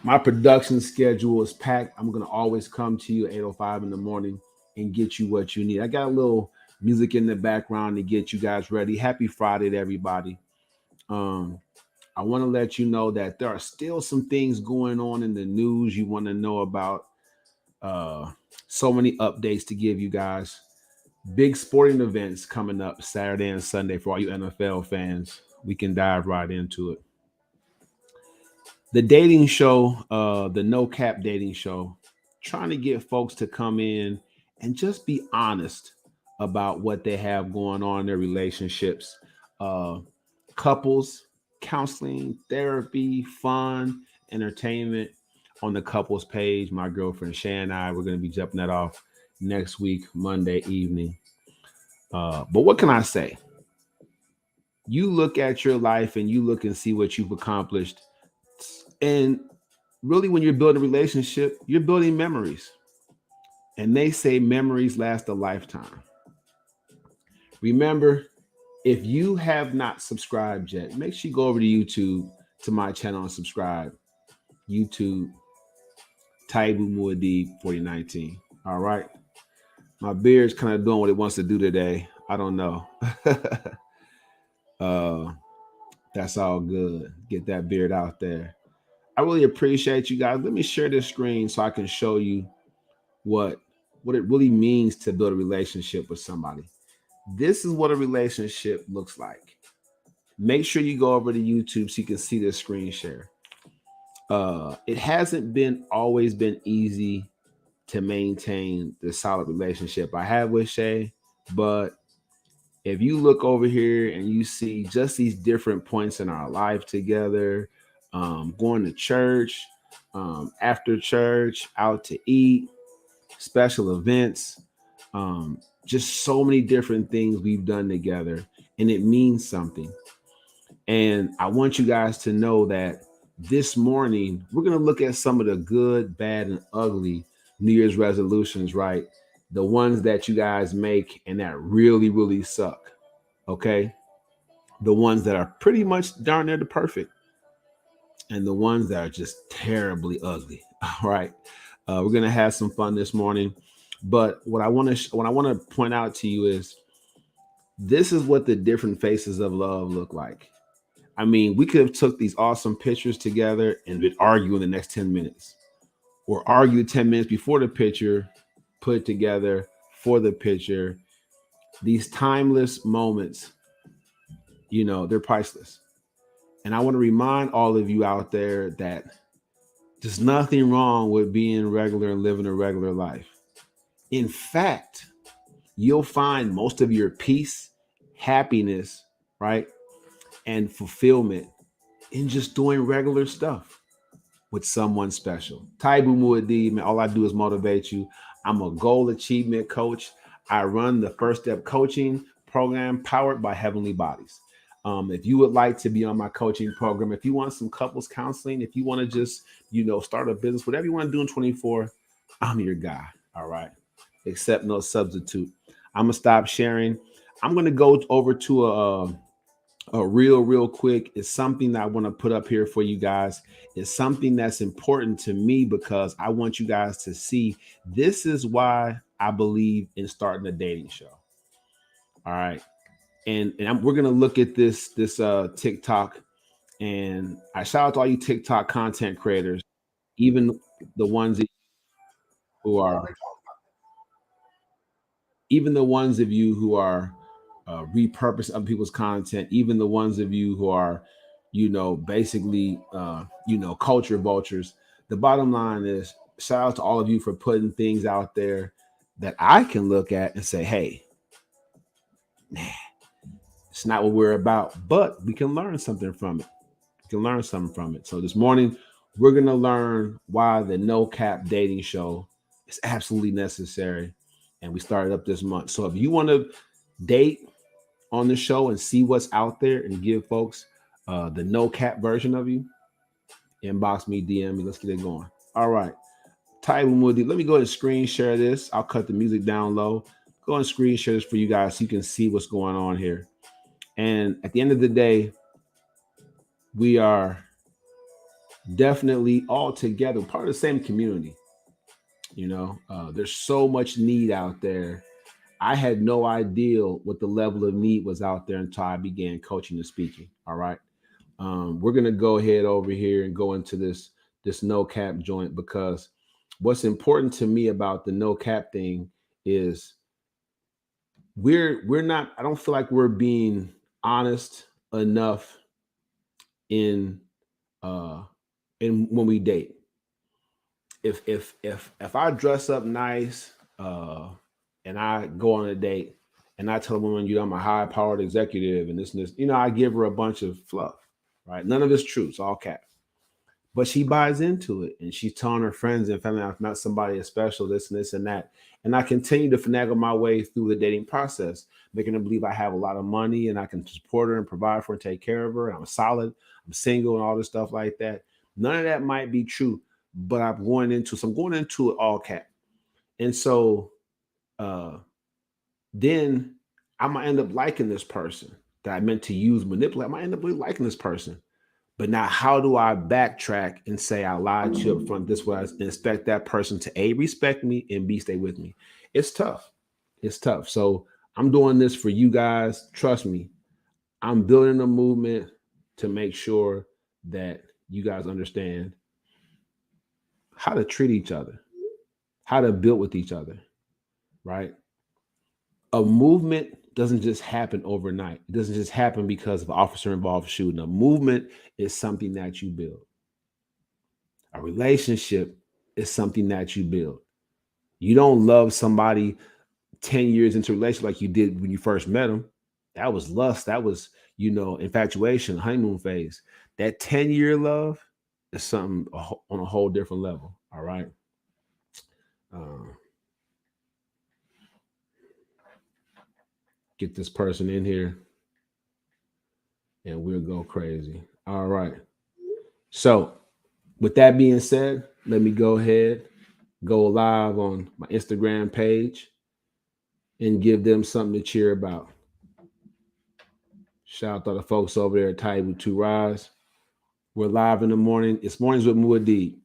My production schedule is packed. I'm gonna always come to you at 8:05 in the morning and get you what you need. I got a little music in the background to get you guys ready. Happy Friday to everybody. Um, I want to let you know that there are still some things going on in the news you want to know about. Uh, so many updates to give you guys. Big sporting events coming up Saturday and Sunday for all you NFL fans. We can dive right into it. The dating show, the no cap dating show, trying to get folks to come in and just be honest about what they have going on in their relationships. Uh, Couples, counseling, therapy, fun, entertainment on the couples page. My girlfriend Shay and I, we're going to be jumping that off next week, Monday evening. But what can I say? You look at your life and you look and see what you've accomplished. And really, when you're building a relationship, you're building memories. And they say memories last a lifetime. Remember, if you have not subscribed yet, make sure you go over to YouTube to my channel and subscribe. YouTube, Taibu Mu'addib 4019. All right. My beard's kind of doing what it wants to do today. I don't know. uh, that's all good. Get that beard out there. I really appreciate you guys. Let me share this screen so I can show you what what it really means to build a relationship with somebody. This is what a relationship looks like. Make sure you go over to YouTube so you can see this screen share. It hasn't been always been easy to maintain the solid relationship I have with Shay, but if you look over here and you see just these different points in our life together, going to church, after church, out to eat, special events, just so many different things we've done together, and it means something. And I want you guys to know that this morning we're going to look at some of the good, bad, and ugly New Year's resolutions, right? The ones that you guys make and that really, really suck. Okay. The ones that are pretty much darn near the perfect, and the ones that are just terribly ugly. All right. We're going to have some fun this morning. But what I want to point out to you is this is what the different faces of love look like. I mean, we could have took these awesome pictures together and been arguing the next 10 minutes, or argue 10 minutes before the picture, put it together for the picture. These timeless moments, they're priceless. And I want to remind all of you out there that there's nothing wrong with being regular and living a regular life. In fact, you'll find most of your peace, happiness, right, and fulfillment in just doing regular stuff with someone special. Taibu Mu'addib, man, all I do is motivate you. I'm a goal achievement coach. I run the First Step Coaching program powered by Heavenly Bodies. If you would like to be on my coaching program, if you want some couples counseling, if you want to just, start a business, whatever you want to do in 24, I'm your guy. All right. Accept no substitute. I'm going to stop sharing. I'm going to go over to a real quick. It's something that I want to put up here for you guys. It's something that's important to me because I want you guys to see this is why I believe in starting a dating show. All right. And we're going to look at this TikTok, and I shout out to all you TikTok content creators, even the ones who are even the ones of you who are repurposing other people's content, even the ones of you who are, basically, culture vultures. The bottom line is shout out to all of you for putting things out there that I can look at and say, hey, nah, it's not what we're about, but we can learn something from it. We can learn something from it. So this morning, we're going to learn why the no cap dating show is absolutely necessary. And we started up this month. So if you want to date on the show and see what's out there and give folks the no cap version of you, inbox me, DM me. Let's get it going. All right. Taibu Mu'addib, let me go ahead and screen share this. I'll cut the music down low. Go and screen share this for you guys so you can see what's going on here. And at the end of the day, we are definitely all together, part of the same community. There's so much need out there. I had no idea what the level of need was out there until I began coaching and speaking. All right. We're gonna go ahead over here and go into this no cap joint, because what's important to me about the no cap thing is we're not, I don't feel like we're being honest enough in uh in when we date. If I dress up nice and I go on a date and I tell a woman, I'm a high powered executive and this and this, I give her a bunch of fluff, right? None of it's true. It's all cap. But she buys into it and she's telling her friends and family, I've met somebody as special, this and this and that. And I continue to finagle my way through the dating process, making her believe I have a lot of money and I can support her and provide for her and take care of her. And I'm solid, I'm single and all this stuff like that. None of that might be true, but I'm going into it all cap. And so then I'm gonna end up liking this person that I meant to use, manipulate. I might end up really liking this person. But now, how do I backtrack and say I lied to you up front this way and expect that person to A, respect me, and B, stay with me? It's tough. It's tough. So I'm doing this for you guys. Trust me. I'm building a movement to make sure that you guys understand how to treat each other, how to build with each other, right? A movement doesn't just happen overnight. It doesn't just happen because of an officer involved shooting. A movement is something that you build. A relationship is something that you build. You don't love somebody 10 years into a relationship like you did when you first met them. That was lust. That was, infatuation, honeymoon phase. That 10-year love is something on a whole different level. All right. Get this person in here and we'll go crazy. All right. So, with that being said, let me go ahead, go live on my Instagram page and give them something to cheer about. Shout out to the folks over there at Taibu Mu'addib. We're live in the morning. It's Mornings with Mu'addib.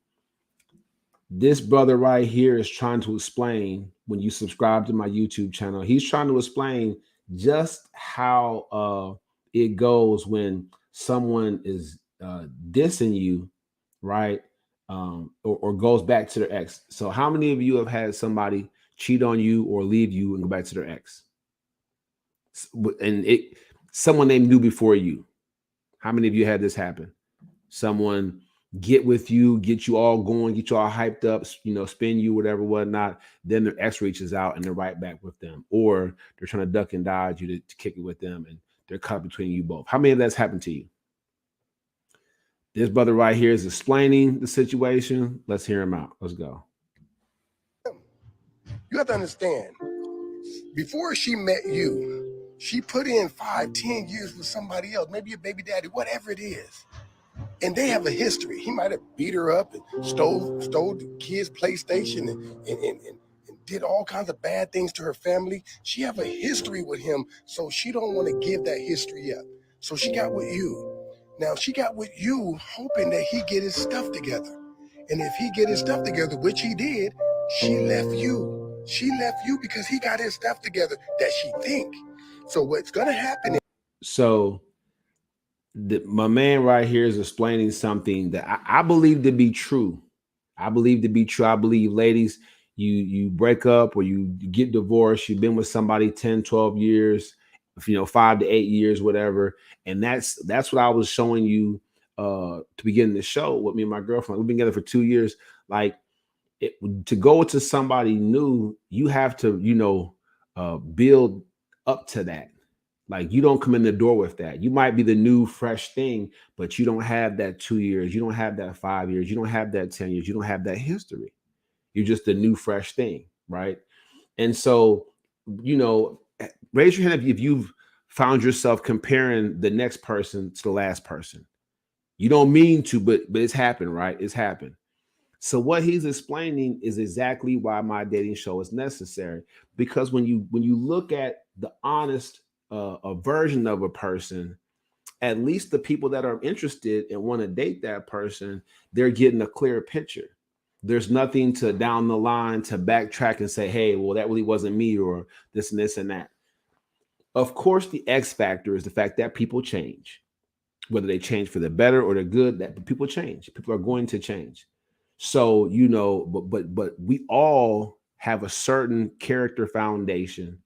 This brother right here is trying to explain, when you subscribe to my YouTube channel, he's trying to explain just how it goes when someone is dissing you, right? Or goes back to their ex. So how many of you have had somebody cheat on you or leave you and go back to their ex? And someone they knew before you. How many of you had this happen? Someone get with you, get you all going, get you all hyped up, spin you, whatever, whatnot. Then their ex reaches out and they're right back with them. Or they're trying to duck and dodge you to kick it with them and they're caught between you both. How many of that's happened to you? This brother right here is explaining the situation. Let's hear him out. Let's go. You have to understand, before she met you, she put in 5, 10 years with somebody else, maybe your baby daddy, whatever it is. And they have a history. He might have beat her up and stole the kid's PlayStation and did all kinds of bad things to her family. She have a history with him, so she don't want to give that history up. So she got with you. Now, she got with you hoping that he get his stuff together. And if he get his stuff together, which he did, she left you. She left you because he got his stuff together that she think. So what's going to happen is... So my man right here is explaining something that I believe to be true. I believe to be true. I believe, ladies, you break up or you get divorced, you've been with somebody 10, 12 years, 5 to 8 years, whatever. And that's what I was showing you to begin the show with me and my girlfriend. We've been together for 2 years. Like, to go to somebody new, you have to, build up to that. Like, you don't come in the door with that. You might be the new fresh thing, but you don't have that 2 years. You don't have that 5 years. You don't have that 10 years. You don't have that history. You're just the new fresh thing, right? And so, raise your hand if you've found yourself comparing the next person to the last person. You don't mean to, but it's happened, right? It's happened. So what he's explaining is exactly why my dating show is necessary. Because when you look at the honest a version of a person, at least the people that are interested and want to date that person, they're getting a clear picture. There's nothing to down the line to backtrack and say, hey, well, that really wasn't me, or this and this and that. Of course, the X factor is the fact that people change, whether they change for the better or the good. That people change. People are going to change. So, but we all have a certain character foundation,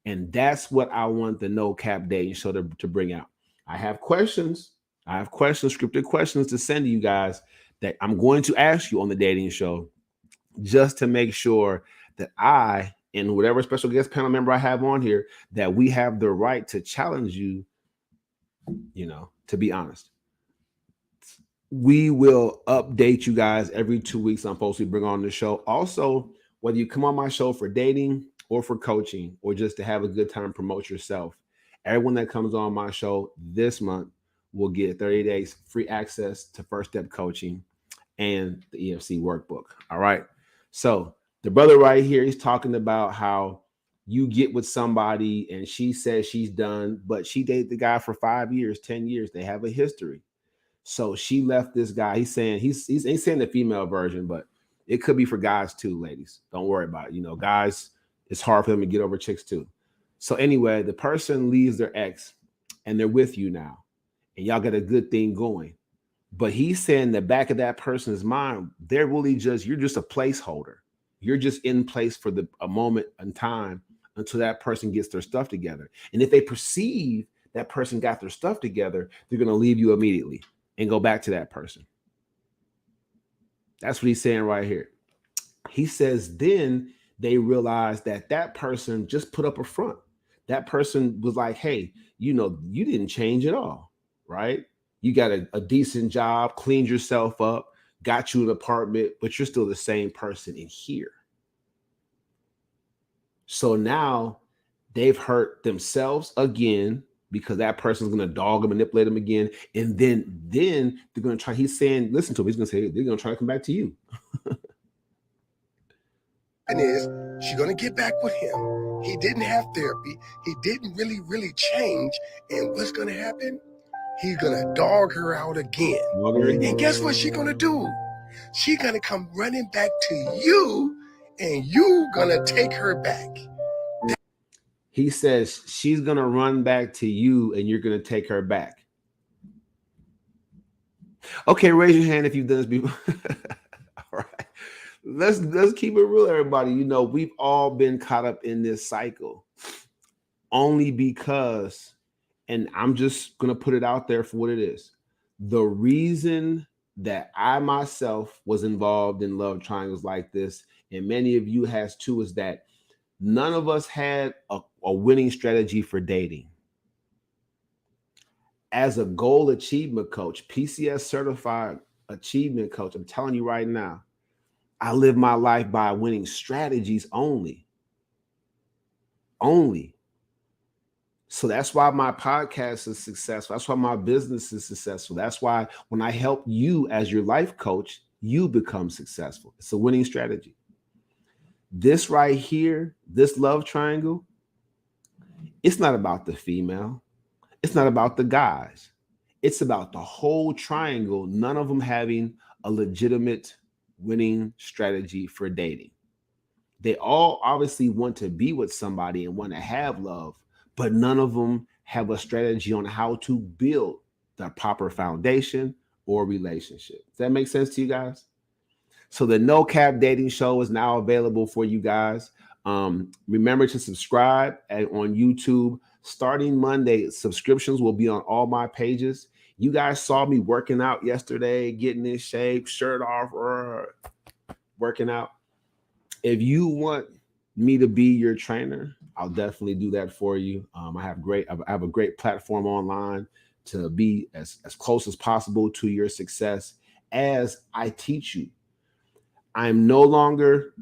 and that's what I want the No Cap Dating Show to bring out. I have questions. I have questions, scripted questions to send to you guys that I'm going to ask you on the dating show, just to make sure that I and whatever special guest panel member I have on here, that we have the right to challenge you, to be honest. We will update you guys every 2 weeks on folks we bring on the show. Also, whether you come on my show for dating or for coaching or just to have a good time, promote yourself, everyone that comes on my show this month will get 30 days free access to First Step Coaching and the EFC Workbook. All right. So the brother right here, he's talking about how you get with somebody and she says she's done, but she dated the guy for 5 years, 10 years. They have a history. So she left this guy. He's saying he's saying the female version, but it could be for guys too, ladies. Don't worry about it. Guys, it's hard for them to get over chicks too. So anyway, the person leaves their ex and they're with you now, and y'all got a good thing going. But he's saying the back of that person's mind, they're really you're just a placeholder. You're just in place for a moment in time until that person gets their stuff together. And if they perceive that person got their stuff together, they're going to leave you immediately and go back to that person. That's what he's saying right here. He says then they realize that person just put up a front. That person was like, hey, you didn't change at all, right? You got a decent job, cleaned yourself up, got you an apartment, but you're still the same person in here. So now they've hurt themselves again, because that person's going to dog them, manipulate them again. And then they're going to try. He's saying, listen to him. He's going to say, they're going to try to come back to you. And is she's going to get back with him. He didn't have therapy. He didn't really change. And what's going to happen? He's going to dog her out again. And guess what she's going to do? She's going to come running back to you, and you going to take her back. He says she's going to run back to you and you're going to take her back. Okay, raise your hand if you've done this before. All right. Let's keep it real, everybody. We've all been caught up in this cycle only because, and I'm just going to put it out there for what it is. The reason that I myself was involved in love triangles like this, and many of you has too, is that none of us had a winning strategy for dating. As a goal achievement coach, PCS certified achievement coach, I'm telling you right now, I live my life by winning strategies only. So that's why my podcast is successful. That's why my business is successful. That's why when I help you as your life coach, you become successful. It's a winning strategy. This right here, this love triangle, it's not about the female. It's not about the guys. It's about the whole triangle, none of them having a legitimate winning strategy for dating. They all obviously want to be with somebody and want to have love, but none of them have a strategy on how to build the proper foundation or relationship. Does that make sense to you guys? So the No Cap Dating Show is now available for you guys. Remember to subscribe on YouTube. Starting Monday, subscriptions will be on all my pages. You guys saw me working out yesterday, getting in shape, shirt off, working out. If you want me to be your trainer, I'll definitely do that for you. I have a great platform online to be as close as possible to your success as I teach you. I'm no longer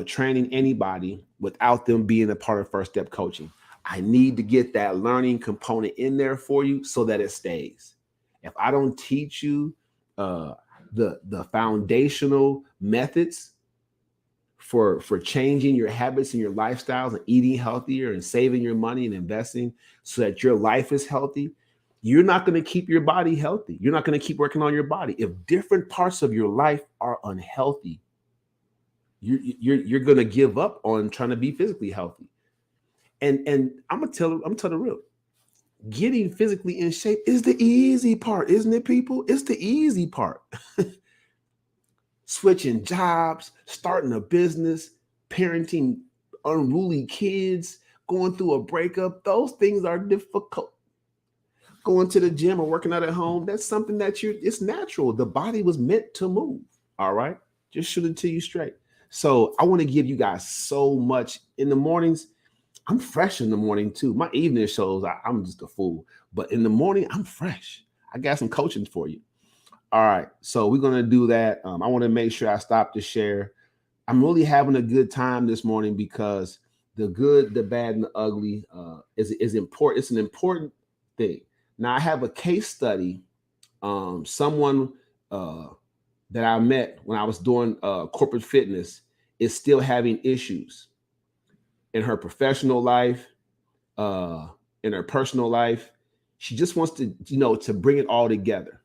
training anybody without them being a part of First Step Coaching. I need to get that learning component in there for you so that it stays. If I don't teach you the foundational methods for changing your habits and your lifestyles and eating healthier and saving your money and investing so that your life is healthy, You're not going to keep your body healthy. You're not going to keep working on your body. If different parts of your life are unhealthy, you're going to give up on trying to be physically healthy. And I'm gonna tell the real. Getting physically in shape is the easy part, isn't it, people? It's the easy part. Switching jobs, starting a business, parenting unruly kids, going through a breakup, those things are difficult. Going to the gym or working out at home, that's something that it's natural. The body was meant to move. All right. Just shoot it to you straight. So I want to give you guys so much in the mornings. I'm fresh in the morning too. My evening shows, I'm just a fool. But in the morning, I'm fresh. I got some coaching for you. All right. So we're going to do that. I want to make sure I stop to share. I'm really having a good time this morning because the good, the bad, and the ugly is important. It's an important thing. Now, I have a case study. Someone that I met when I was doing corporate fitness is still having issues in her professional life, in her personal life. She just wants to, to bring it all together.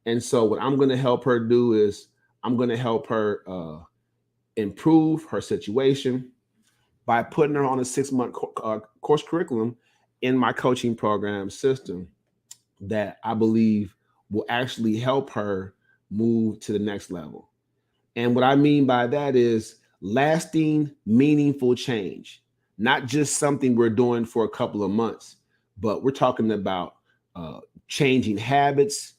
And so what I'm going to help her do is I'm going to help her improve her situation by putting her on a 6-month course curriculum in my coaching program system that I believe will actually help her move to the next level. And what I mean by that is lasting, meaningful change, not just something we're doing for a couple of months, but we're talking about changing habits,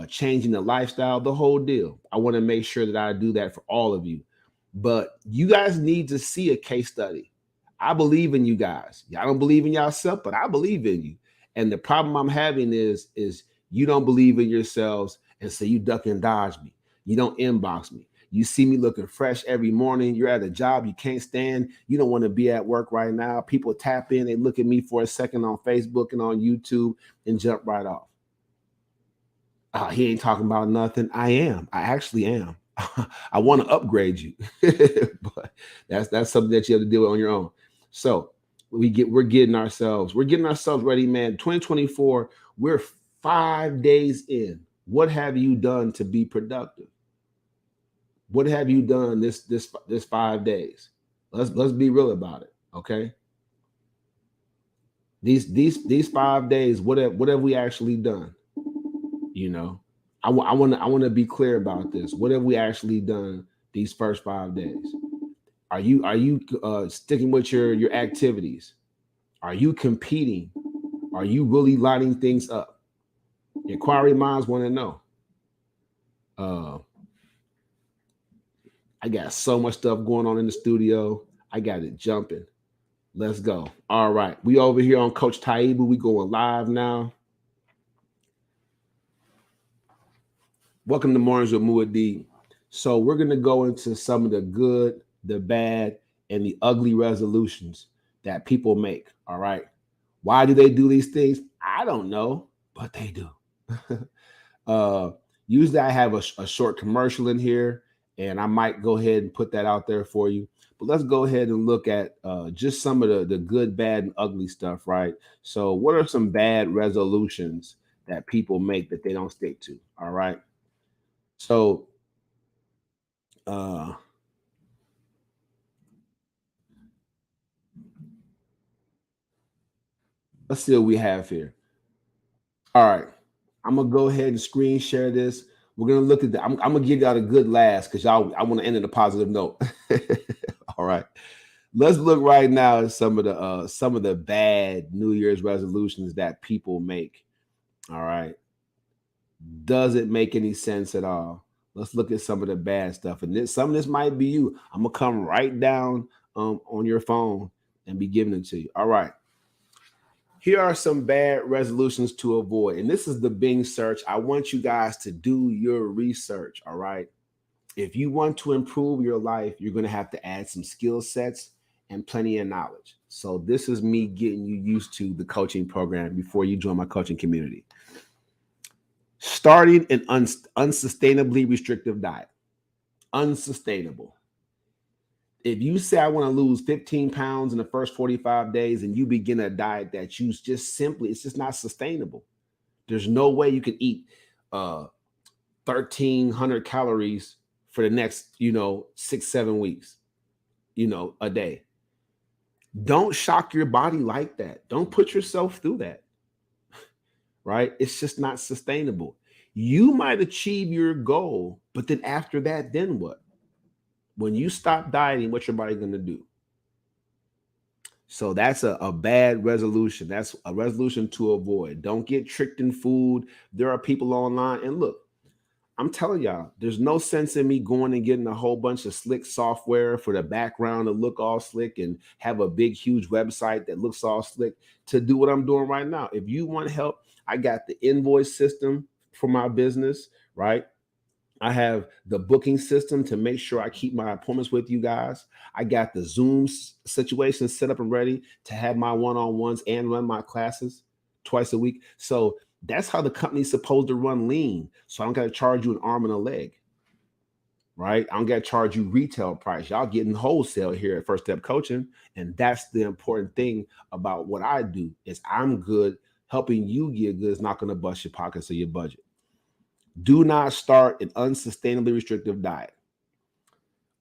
changing the lifestyle, the whole deal. I want to make sure that I do that for all of you. But you guys need to see a case study. I believe in you guys. Y'all don't believe in yourself, but I believe in you. And the problem I'm having is you don't believe in yourselves, and so you duck and dodge me. You don't inbox me. You see me looking fresh every morning. You're at a job you can't stand. You don't want to be at work right now. People tap in. They look at me for a second on Facebook and on YouTube and jump right off. He ain't talking about nothing. I am. I actually am. I want to upgrade you, but that's something that you have to deal with on your own. So we're getting ourselves ready, man. 2024. We're 5 days in. What have you done to be productive? What have you done this 5 days? Let's be real about it, okay? These 5 days, what have we actually done? I want to be clear about this. What have we actually done these first 5 days? Are you sticking with your activities? Are you competing? Are you really lining things up? Inquiry minds want to know. I got so much stuff going on in the studio. I got it jumping. Let's go. All right. We over here on Coach Taibu. We going live now. Welcome to Mornings with Mu'addib. So we're going to go into some of the good, the bad, and the ugly resolutions that people make. All right. Why do they do these things? I don't know, but they do. Usually I have a short commercial in here, and I might go ahead and put that out there for you. But let's go ahead and look at just some of the good, bad, and ugly stuff, right? So what are some bad resolutions that people make that they don't stick to? All right. So let's see what we have here. All right. I'm gonna go ahead and screen share this. We're gonna look at that. I'm gonna give y'all a good last because I want to end on a positive note. All right. Let's look right now at some of the bad New Year's resolutions that people make. All right. Does it make any sense at all? Let's look at some of the bad stuff. And some of this might be you. I'm gonna come right down on your phone and be giving it to you. All right. Here are some bad resolutions to avoid. And this is the Bing search. I want you guys to do your research. All right. If you want to improve your life, you're going to have to add some skill sets and plenty of knowledge. So this is me getting you used to the coaching program before you join my coaching community. Starting an unsustainably restrictive diet. Unsustainable. If you say I want to lose 15 pounds in the first 45 days and you begin a diet that it's just not sustainable. There's no way you can eat 1,300 calories for the next, 6-7 weeks, a day. Don't shock your body like that. Don't put yourself through that, right? It's just not sustainable. You might achieve your goal, but then after that, then what? When you stop dieting, what's your body going to do? So that's a bad resolution. That's a resolution to avoid. Don't get tricked in food. There are people online. And look, I'm telling y'all, there's no sense in me going and getting a whole bunch of slick software for the background to look all slick and have a big, huge website that looks all slick to do what I'm doing right now. If you want help, I got the invoice system for my business, right? I have the booking system to make sure I keep my appointments with you guys. I got the Zoom situation set up and ready to have my one-on-ones and run my classes twice a week. So that's how the company's supposed to run lean. So I don't got to charge you an arm and a leg, right? I don't got to charge you retail price. Y'all getting wholesale here at First Step Coaching. And that's the important thing about what I do is I'm good helping you get good. It's not going to bust your pockets or your budget. Do not start an unsustainably restrictive diet.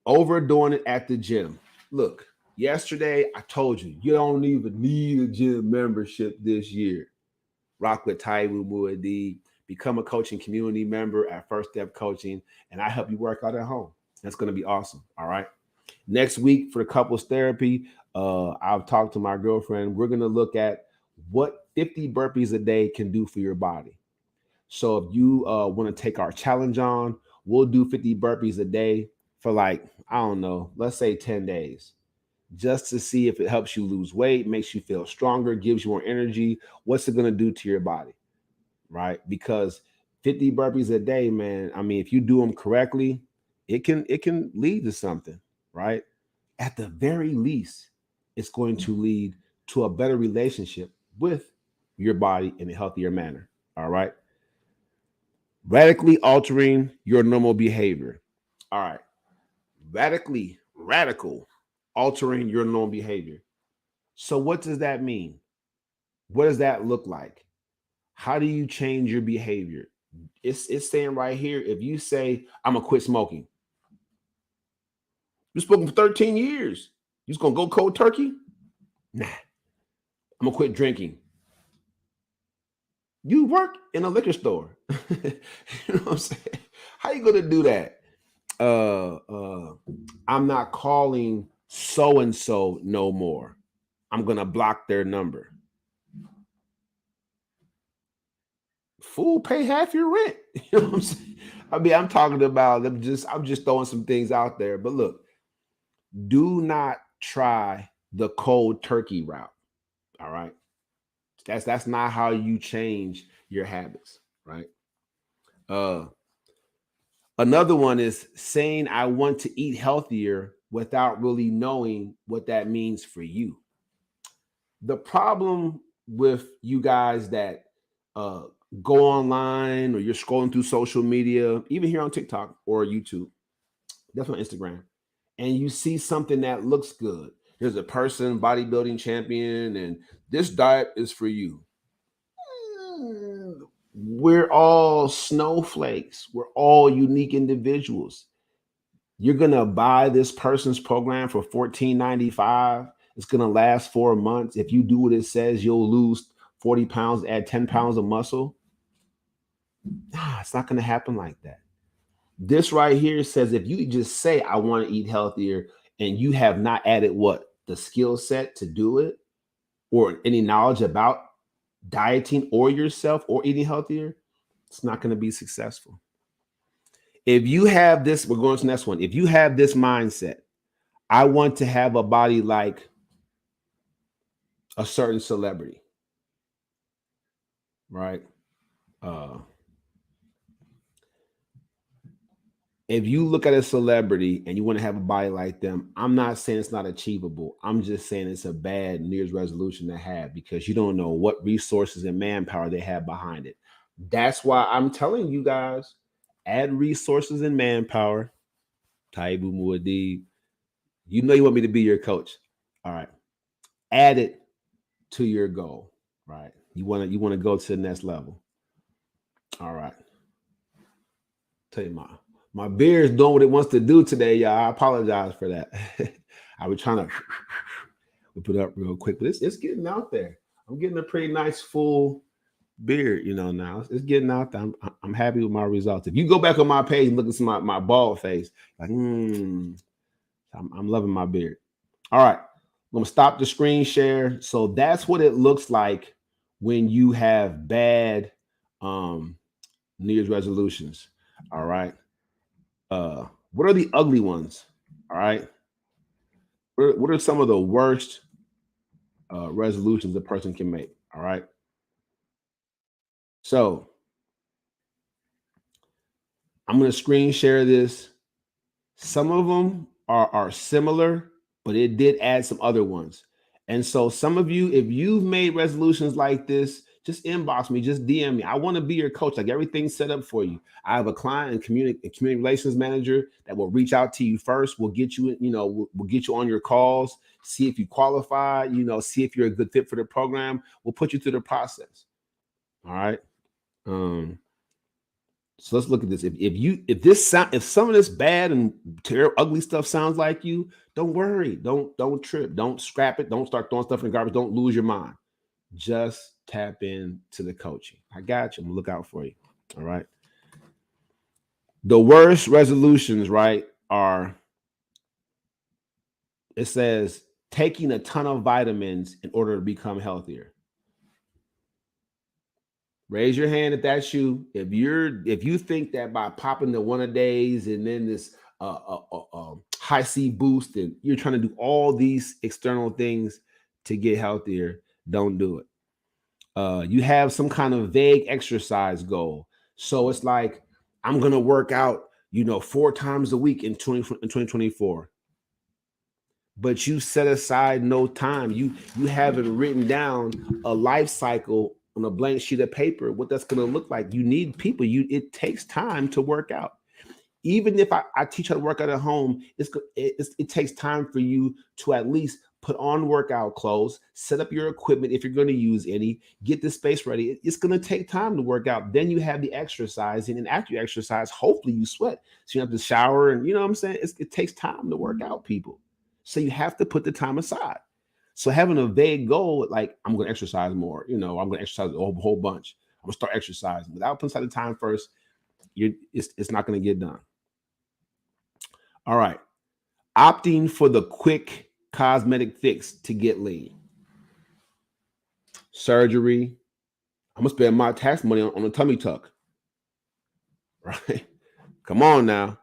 Overdoing it at the gym. Look, yesterday I told you, you don't even need a gym membership this year. Rock with Taibu Mu'addib, become a coaching community member at First Step Coaching, and I help you work out at home. That's going to be awesome. All right. Next week for the couples therapy, I've talked to my girlfriend. We're going to look at what 50 burpees a day can do for your body. So if you want to take our challenge on, we'll do 50 burpees a day for like, I don't know, let's say 10 days, just to see if it helps you lose weight, makes you feel stronger, gives you more energy. What's it going to do to your body, right? Because 50 burpees a day, man, I mean, if you do them correctly, it can lead to something, right? At the very least, it's going to lead to a better relationship with your body in a healthier manner, all right? Radically altering your normal behavior. All right. Radical altering your normal behavior. So, what does that mean? What does that look like? How do you change your behavior? It's saying right here, if you say, I'm going to quit smoking, you're smoking for 13 years. You just going to go cold turkey? Nah. I'm going to quit drinking. You work in a liquor store. You know what I'm saying? How you going to do that? I'm not calling so and so no more. I'm gonna block their number. Fool, pay half your rent. You know what I'm saying? I mean, I'm talking about I'm just throwing some things out there. But look, do not try the cold turkey route. All right. That's not how you change your habits, right? Another one is saying I want to eat healthier without really knowing what that means for you. The problem with you guys that uh, go online or you're scrolling through social media, even here on TikTok or YouTube, definitely Instagram, and you see something that looks good. There's a person, bodybuilding champion, and this diet is for you. We're all snowflakes. We're all unique individuals. You're gonna buy this person's program for $14.95. It's gonna last 4 months. If you do what it says, you'll lose 40 pounds, add 10 pounds of muscle. Nah, it's not gonna happen like that. This right here says if you just say I want to eat healthier and you have not added what the skill set to do it or any knowledge about dieting or yourself or eating healthier, it's not going to be successful. If you have this, we're going to the next one. If you have this mindset, I want to have a body like a certain celebrity, right? If you look at a celebrity and you want to have a body like them, I'm not saying it's not achievable. I'm just saying it's a bad New Year's resolution to have because you don't know what resources and manpower they have behind it. That's why I'm telling you guys, add resources and manpower. Taibu Mu'addib, you know you want me to be your coach. All right. Add it to your goal, right? You want to go to the next level. All right. Tell you my beard is doing what it wants to do today, y'all. I apologize for that. I was trying to whip it up real quick, but it's getting out there. I'm getting a pretty nice full beard, now. It's getting out there. I'm happy with my results. If you go back on my page and look at my bald face, like, I'm loving my beard. All right. I'm going to stop the screen share. So that's what it looks like when you have bad New Year's resolutions. All right. What are the ugly ones? All right. What are some of the worst resolutions a person can make? All right. So I'm going to screen share this. Some of them are similar, but it did add some other ones. And so some of you, if you've made resolutions like this, just inbox me, just DM me. I want to be your coach. Like, everything's set up for you. I have a client and community relations manager that will reach out to you first. We'll get you, we'll get you on your calls, see if you qualify, see if you're a good fit for the program. We'll put you through the process. All right. So let's look at this. If some of this bad and ugly stuff sounds like you, don't worry. Don't trip. Don't scrap it. Don't start throwing stuff in the garbage. Don't lose your mind. Just tap into the coaching. I got you. I'm gonna look out for you. All right. The worst resolutions, right, are, it says taking a ton of vitamins in order to become healthier. Raise your hand if that's you. If you think that by popping the one-a-days and then this high C boost, and you're trying to do all these external things to get healthier, don't do it. You have some kind of vague exercise goal. So it's like, I'm gonna work out, 4 times a week in 2024. But you set aside no time. You haven't written down a life cycle on a blank sheet of paper, what that's going to look like. You need people. It takes time to work out. Even if I teach how to work out at home, it takes time for you to at least put on workout clothes, set up your equipment if you're going to use any, get the space ready. It's going to take time to work out. Then you have the exercise, and after you exercise, hopefully you sweat. So you have to shower, and you know what I'm saying? It takes time to work out, people. So you have to put the time aside. So having a vague goal, like, I'm going to exercise more, I'm going to exercise a whole bunch. I'm going to start exercising without putting aside the time first. It's not going to get done. All right. Opting for the quick cosmetic fix to get lean. Surgery. I'm going to spend my tax money on a tummy tuck. Right? Come on now.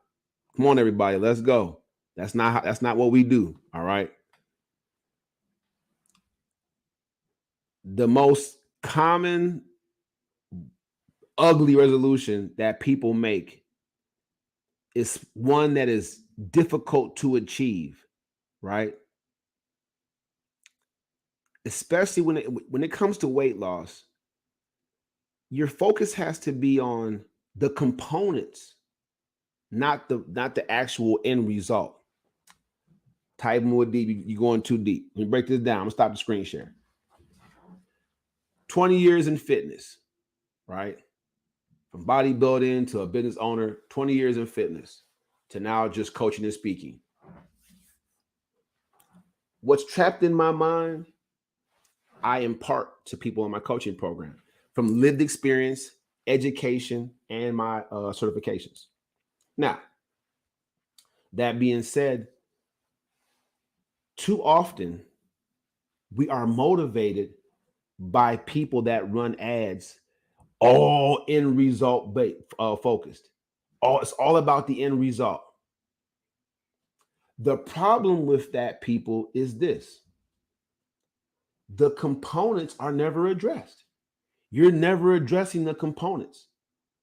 Come on, everybody. Let's go. That's not what we do. All right. The most common ugly resolution that people make is one that is difficult to achieve, right? Especially when it comes to weight loss, your focus has to be on the components, not the actual end result. Taibu Mu'addib, you're going too deep. Let me break this down. I'm gonna stop the screen share. 20 years in fitness, right? From bodybuilding to a business owner, 20 years in fitness to now just coaching and speaking. What's trapped in my mind, I impart to people in my coaching program from lived experience, education, and my certifications. Now, that being said, too often we are motivated by people that run ads, all end result focused. It's all about the end result. The problem with that, people, is this: the components are never addressed. You're never addressing the components.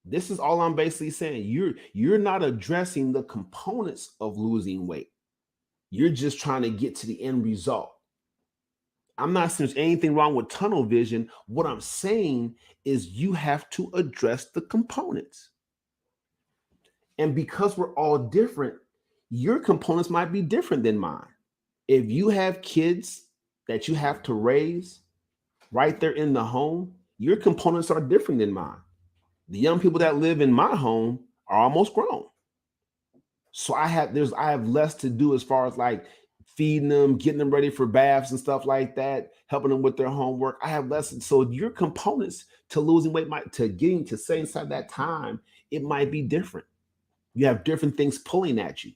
This is all I'm basically saying. You're not addressing the components of losing weight. You're just trying to get to the end result. I'm not saying there's anything wrong with tunnel vision. What I'm saying is you have to address the components. And because we're all different, your components might be different than mine. If you have kids that you have to raise right there in the home, your components are different than mine. The young people that live in my home are almost grown. So I have less to do as far as like feeding them, getting them ready for baths and stuff like that, helping them with their homework. I have less. So your components to losing weight to getting to stay inside that time, it might be different. You have different things pulling at you.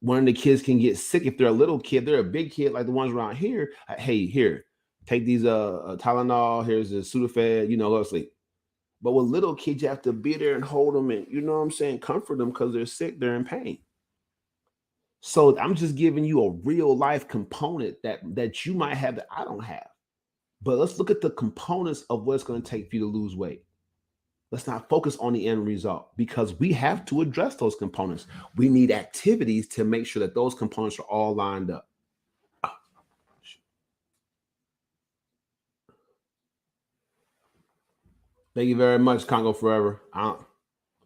One of the kids can get sick if they're a little kid. They're a big kid like the ones around here. Hey, here, take these Tylenol. Here's a Sudafed. Go to sleep. But with little kids, you have to be there and hold them and comfort them because they're sick, they're in pain. So I'm just giving you a real life component that you might have that I don't have. But let's look at the components of what it's going to take for you to lose weight. Let's not focus on the end result because we have to address those components. We need activities to make sure that those components are all lined up. Thank you very much, Congo Forever. I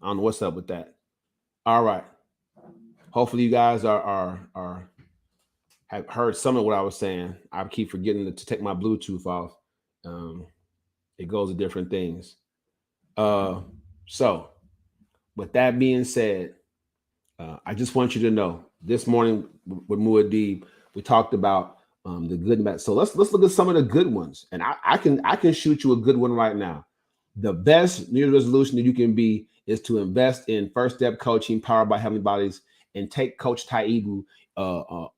don't know what's up with that. All right. Hopefully you guys have heard some of what I was saying. I keep forgetting to take my Bluetooth off. It goes to different things. So with that being said, I just want you to know this morning with Mu'addib, we talked about the good and bad. So let's look at some of the good ones. And I can shoot you a good one right now. The best New Year's resolution that you can be is to invest in First Step Coaching powered by Heavenly Bodies and take Coach Taibu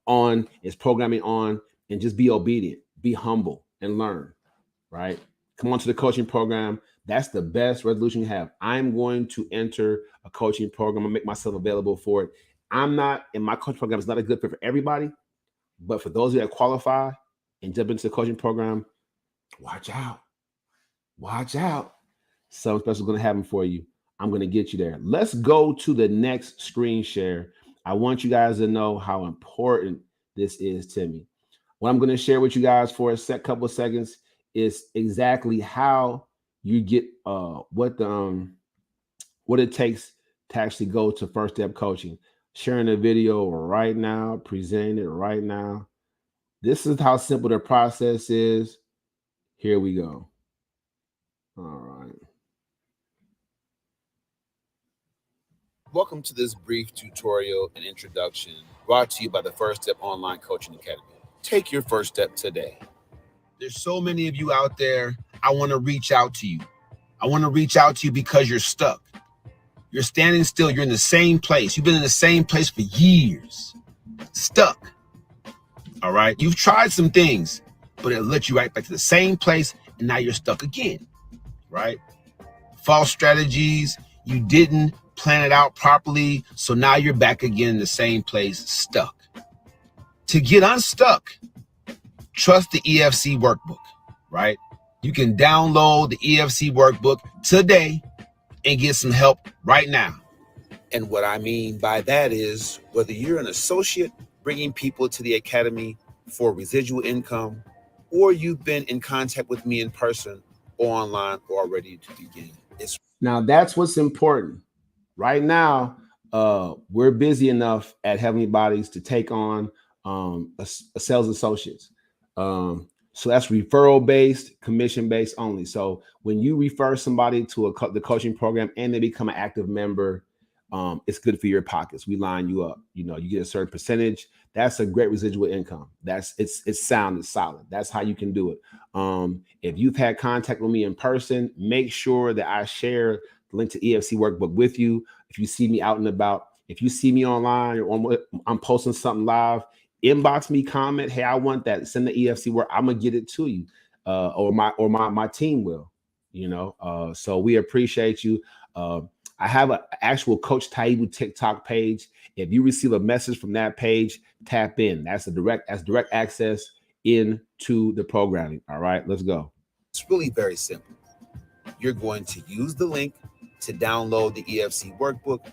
on his programming on and just be obedient, be humble and learn, right? Come on to the coaching program. That's the best resolution you have. I'm going to enter a coaching program and make myself available for it. I'm not in my coaching program. It's not a good fit for everybody, but for those that qualify and jump into the coaching program, watch out. Watch out. Something special is going to happen for you. I'm going to get you there. Let's go to the next screen share. I want you guys to know how important this is to me. What I'm going to share with you guys for a couple of seconds is exactly how you get what it takes to actually go to First Step Coaching. Sharing a video right now, presenting it right now. This is how simple the process is. Here we go. All right. Welcome to this brief tutorial and introduction brought to you by the First Step Online Coaching Academy. Take your first step today. There's so many of you out there. I want to reach out to you. I want to reach out to you because you're stuck. You're standing still. You're in the same place. You've been in the same place for years. Stuck. All right. You've tried some things, but it led you right back to the same place. And now you're stuck again. Right? False strategies. You didn't plan it out properly. So now you're back again in the same place, stuck. To get unstuck, trust the EFC workbook, right? You can download the EFC workbook today and get some help right now. And what I mean by that is whether you're an associate bringing people to the academy for residual income, or you've been in contact with me in person or online or ready to begin. Now that's what's important. Right now, we're busy enough at Heavenly Bodies to take on a sales associates. So that's referral based, commission based only. So when you refer somebody to the coaching program and they become an active member, it's good for your pockets. We line you up. You get a certain percentage. That's a great residual income. It's sound, it's solid. That's how you can do it. If you've had contact with me in person, make sure that I share the link to EFC workbook with you. If you see me out and about, if you see me online or I'm posting something live, inbox me, comment, hey, I want that. Send the EFC work. I'm gonna get it to you, or my team will. So we appreciate you. I have an actual Coach Taibu TikTok page. If you receive a message from that page, tap in. That's direct access into the programming. All right, let's go. It's really very simple. You're going to use the link to download the EFC workbook.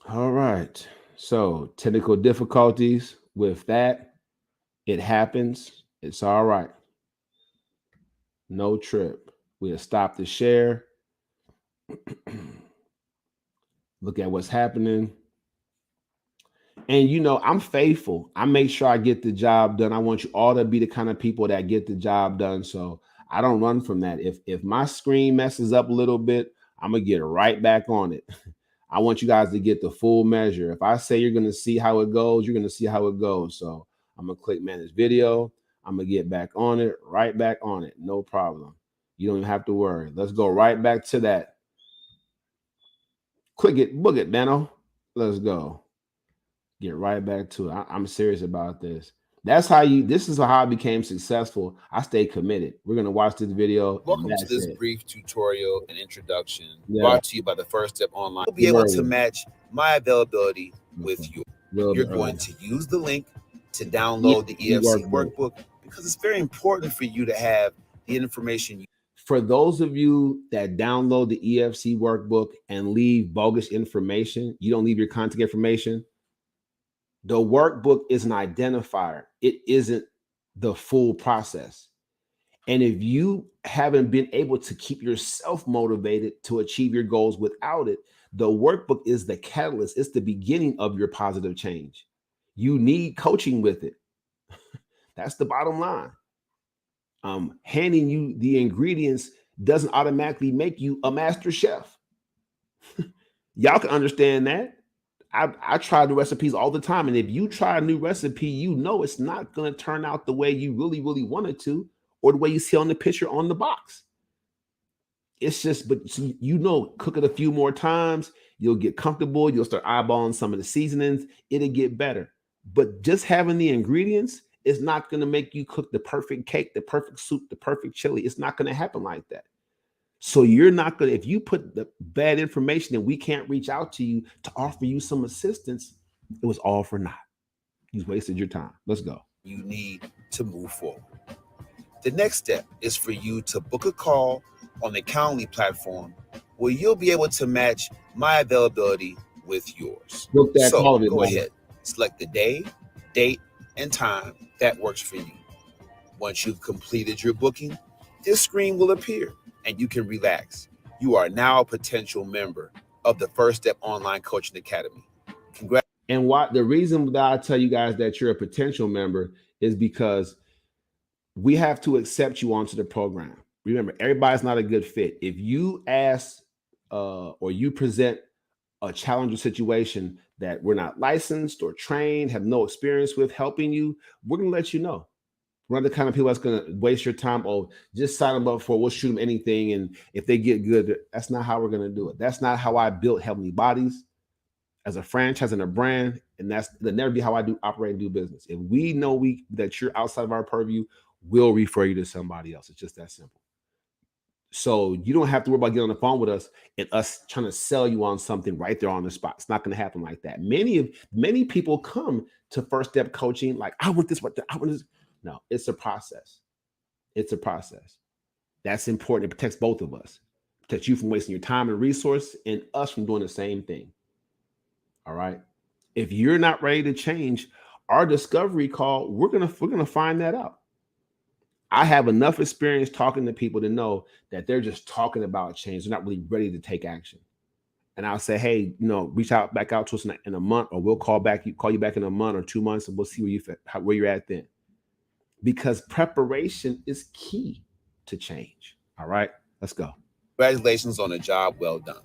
All right. So technical difficulties with that. It happens. It's all right. No trip. We'll stop the share. Look at what's happening. And you know, I'm faithful. I make sure I get the job done. I want you all to be the kind of people that get the job done. So I don't run from that. If my screen messes up a little bit, I'm gonna get right back on it. I want you guys to get the full measure. If I say you're gonna see how it goes, you're gonna see how it goes. So I'm gonna click manage video. I'm gonna get back on it, right back on it. No problem. You don't even have to worry. Let's go right back to that. Click it, book it, Dano. Let's go. Get right back to it. I'm serious about this. That's how you, this is how I became successful. I stayed committed. We're going to watch this video. Welcome to this brief tutorial and introduction brought to you by the First Step Online. You'll be able to match my availability with yours. You're going to use the link to download the EFC workbook because it's very important for you to have the information. For those of you that download the EFC workbook and leave bogus information, you don't leave your contact information. The workbook is an identifier. It isn't the full process. And if you haven't been able to keep yourself motivated to achieve your goals without it, the workbook is the catalyst. It's the beginning of your positive change. You need coaching with it. That's the bottom line. Handing you the ingredients doesn't automatically make you a master chef. Y'all can understand that. I try the recipes all the time. And if you try a new recipe, you know it's not going to turn out the way you really, really want it to, or the way you see on the picture on the box. It's just, but you know, cook it a few more times, you'll get comfortable. You'll start eyeballing some of the seasonings. It'll get better. But just having the ingredients is not going to make you cook the perfect cake, the perfect soup, the perfect chili. It's not going to happen like that. So you're not going to, if you put the bad information and we can't reach out to you to offer you some assistance, it was all for naught. You wasted your time. Let's go. You need to move forward. The next step is for you to book a call on the Calendly platform where you'll be able to match my availability with yours. So go ahead, select the day, date, and time that works for you. Once you've completed your booking, this screen will appear and you can relax. You are now a potential member of the First Step Online Coaching Academy. Congrats. And why the reason that I tell you guys that you're a potential member is because we have to accept you onto the program. Remember, everybody's not a good fit. If you ask or you present a challenging situation that we're not licensed or trained, have no experience with helping you, we're going to let you know. We're not the kind of people that's going to waste your time. Oh, just sign them up for, we'll shoot them anything. And if they get good, that's not how we're going to do it. That's not how I built Heavenly Bodies as a franchise and a brand. And that'll never be how I operate and do business. If we know that you're outside of our purview, we'll refer you to somebody else. It's just that simple. So you don't have to worry about getting on the phone with us and us trying to sell you on something right there on the spot. It's not going to happen like that. Many people come to First Step Coaching like, I want this, I want this. No, it's a process. It's a process. That's important. It protects both of us. It protects you from wasting your time and resource and us from doing the same thing. All right. If you're not ready to change, our discovery call, we're gonna find that out. I have enough experience talking to people to know that they're just talking about change. They're not really ready to take action. And I'll say, hey, reach back out to us in a month, or we'll call you back in a month or 2 months, and we'll see where you're at then. Because preparation is key to change. All right, let's go. Congratulations on a job well done.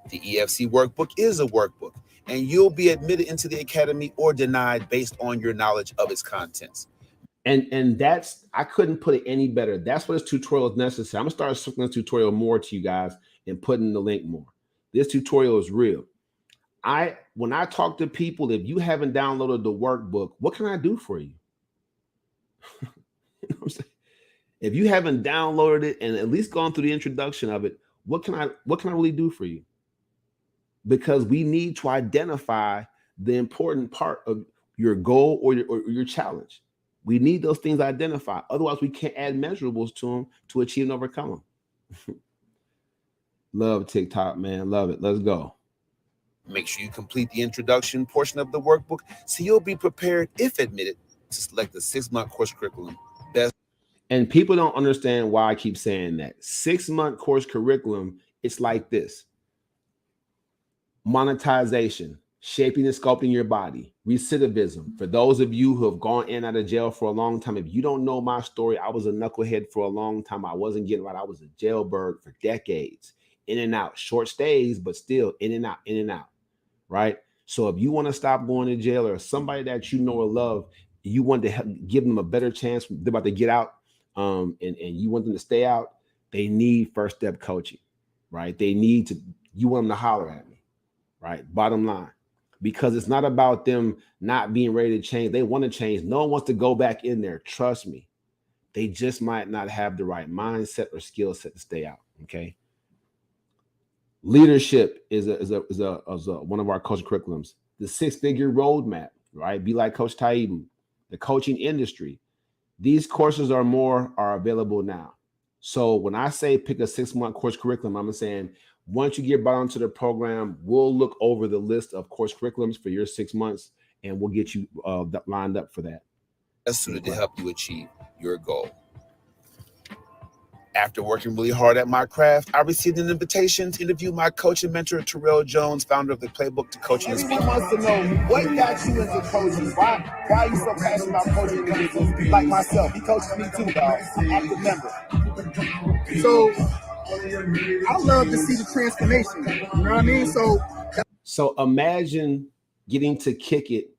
The EFC workbook is a workbook, and you'll be admitted into the academy or denied based on your knowledge of its contents. And that's, I couldn't put it any better. That's what this tutorial is necessary. I'm gonna start circling this tutorial more to you guys and putting the link more. This tutorial is real. When I talk to people, if you haven't downloaded the workbook, what can I do for you? You know what I'm saying? If you haven't downloaded it and at least gone through the introduction of it, what can I really do for you? Because we need to identify the important part of your goal or your challenge. We need those things identified. Otherwise, we can't add measurables to them to achieve and overcome them. Love TikTok, man. Love it. Let's go. Make sure you complete the introduction portion of the workbook so you'll be prepared, if admitted, to select the 6-month course curriculum. And people don't understand why I keep saying that. 6-month course curriculum, it's like this. Monetization. shaping and sculpting your body, recidivism. For those of you who have gone in and out of jail for a long time, if you don't know my story, I was a knucklehead for a long time. I wasn't getting right. I was a jailbird for decades, in and out, short stays, but still in and out, right? So if you want to stop going to jail, or somebody that you know or love, you want to help, give them a better chance. They're about to get out, and you want them to stay out. They need first step coaching, right? You want them to holler at me, right? Bottom line. Because it's not about them not being ready to change. They want to change. No one wants to go back in there. Trust me. They just might not have the right mindset or skill set to stay out. Okay. Leadership is one of our coaching curriculums. The 6-figure roadmap, right? Be like Coach Taibu. The coaching industry. These courses are available now. So when I say pick a 6-month course curriculum, I'm saying once you get brought onto the program, we'll look over the list of course curriculums for your 6 months, and we'll get you lined up for that. That's suited to help you achieve your goal. After working really hard at my craft, I received an invitation to interview my coach and mentor, Terrell Jones, founder of the Playbook to Coaching and Speaking. Everyone wants to know what got you into coaching. Why are you so passionate about coaching individuals like myself? He coaches me too, dog. I'm an active member. So I love to see the transformation. You know what I mean? So imagine getting to kick it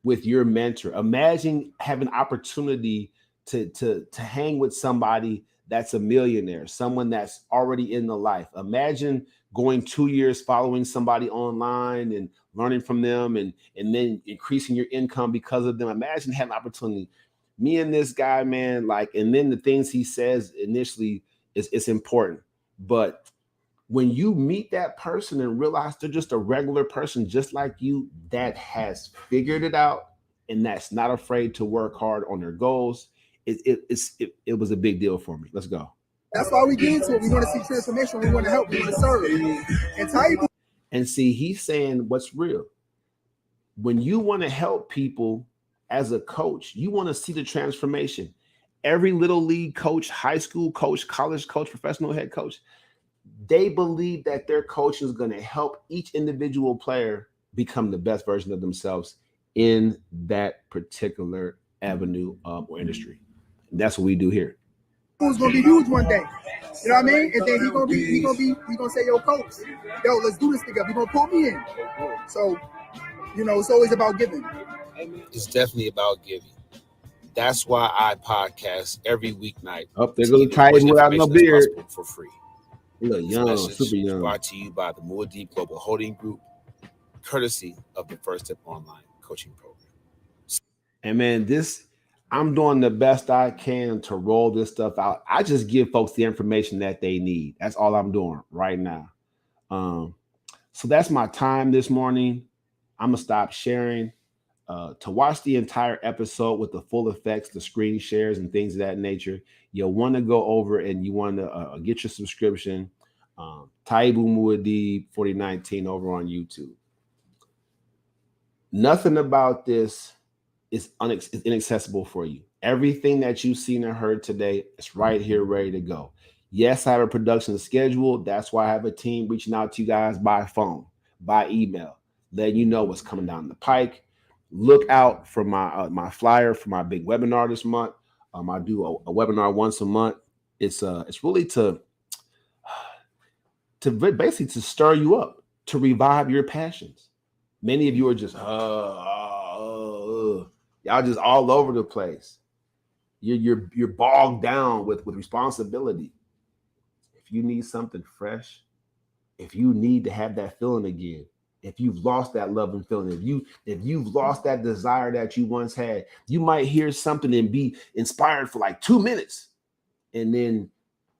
with your mentor. Imagine having opportunity to hang with somebody that's a millionaire, someone that's already in the life. Imagine going 2 years following somebody online and learning from them and then increasing your income because of them. Imagine having opportunity. Me and this guy, man, like, and then the things he says initially it's important. But when you meet that person and realize they're just a regular person, just like you, that has figured it out and that's not afraid to work hard on their goals, it was a big deal for me. Let's go. That's why we get into it. We want to see transformation. We want to help. We want to serve. And see, he's saying what's real. When you want to help people as a coach, you want to see the transformation. Every little league coach, high school coach, college coach, professional head coach, they believe that their coach is going to help each individual player become the best version of themselves in that particular avenue or industry. And that's what we do here. Who's gonna be huge one day? You know what I mean? And then he gonna say, yo, coach, yo, let's do this together. He gonna pull me in. So, you know, it's always about giving. It's definitely about giving. That's why I podcast every weeknight. Up there goes Taibu without no beard for free. You look young, super young. Brought to you by the Mu'addib Global Holding Group, courtesy of the First Step Online Coaching Program. And man, I'm doing the best I can to roll this stuff out. I just give folks the information that they need. That's all I'm doing right now. So that's my time this morning. I'm going to stop sharing. To watch the entire episode with the full effects, the screen shares and things of that nature, you'll want to go over and you want to get your subscription. Taibu Mu'addib 4019 over on YouTube. Nothing about this is inaccessible for you. Everything that you've seen and heard today is right here, ready to go. Yes, I have a production schedule. That's why I have a team reaching out to you guys by phone, by email, letting you know what's coming down the pike. Look out for my flyer for my big webinar this month. I do a webinar once a month. It's really to basically to stir you up, to revive your passions. Many of you are just y'all just all over the place. You're bogged down with responsibility. If you need something fresh, if you need to have that feeling again, if you've lost that love and feeling, if you've lost that desire that you once had, you might hear something and be inspired for like 2 minutes, and then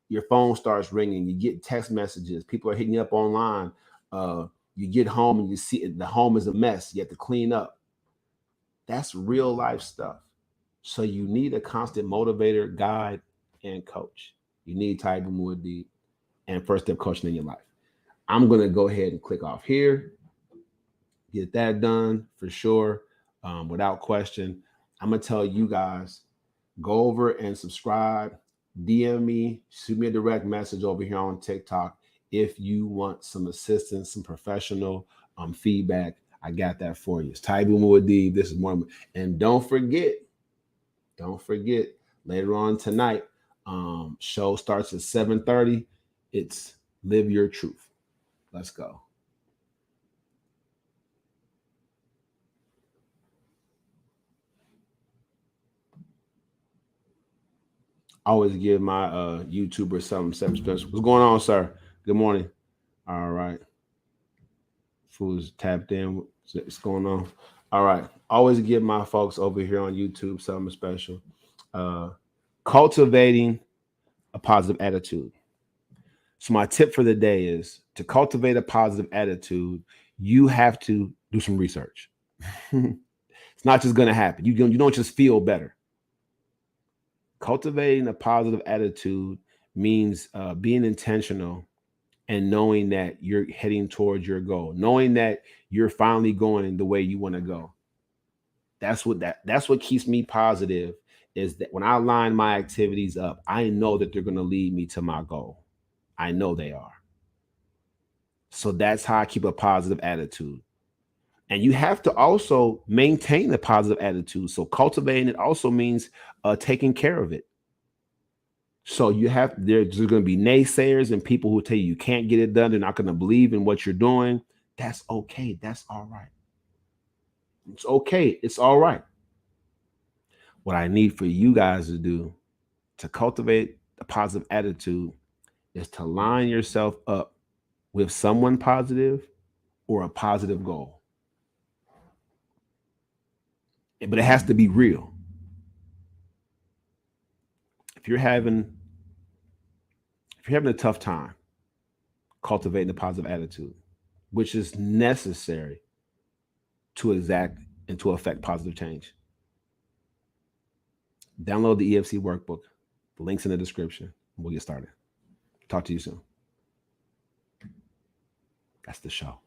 your phone starts ringing. You get text messages. People are hitting you up online. You get home and you see the home is a mess. You have to clean up. That's real life stuff. So you need a constant motivator, guide, and coach. You need Taibu Mu'addib and First Step Coaching in your life. I'm going to go ahead and click off here. Get that done for sure, without question. I'm going to tell you guys, go over and subscribe, DM me, shoot me a direct message over here on TikTok if you want some assistance, some professional feedback. I got that for you. It's Taibu Mu'addib. This is more. And don't forget, later on tonight, show starts at 7:30. It's Live Your Truth. Let's go. Always give my YouTuber something special. What's going on, sir? Good morning. All right. Fool's tapped in. What's going on? All right. Always give my folks over here on YouTube something special. Cultivating a positive attitude. So my tip for the day is to cultivate a positive attitude, you have to do some research. It's not just going to happen. You don't just feel better. Cultivating a positive attitude means being intentional and knowing that you're heading towards your goal, knowing that you're finally going the way you want to go. That's what keeps me positive, is that when I line my activities up, I know that they're going to lead me to my goal. I know they are. So that's how I keep a positive attitude. And you have to also maintain a positive attitude. So cultivating it also means taking care of it. So there's going to be naysayers and people who tell you can't get it done. They're not going to believe in what you're doing. That's okay. That's all right. It's okay. It's all right. What I need for you guys to do to cultivate a positive attitude is to line yourself up with someone positive or a positive goal. But it has to be real. If you're having a tough time cultivating a positive attitude, which is necessary to exact and to affect positive change, download the EFC workbook. The link's in the description. We'll get started. Talk to you soon. That's the show.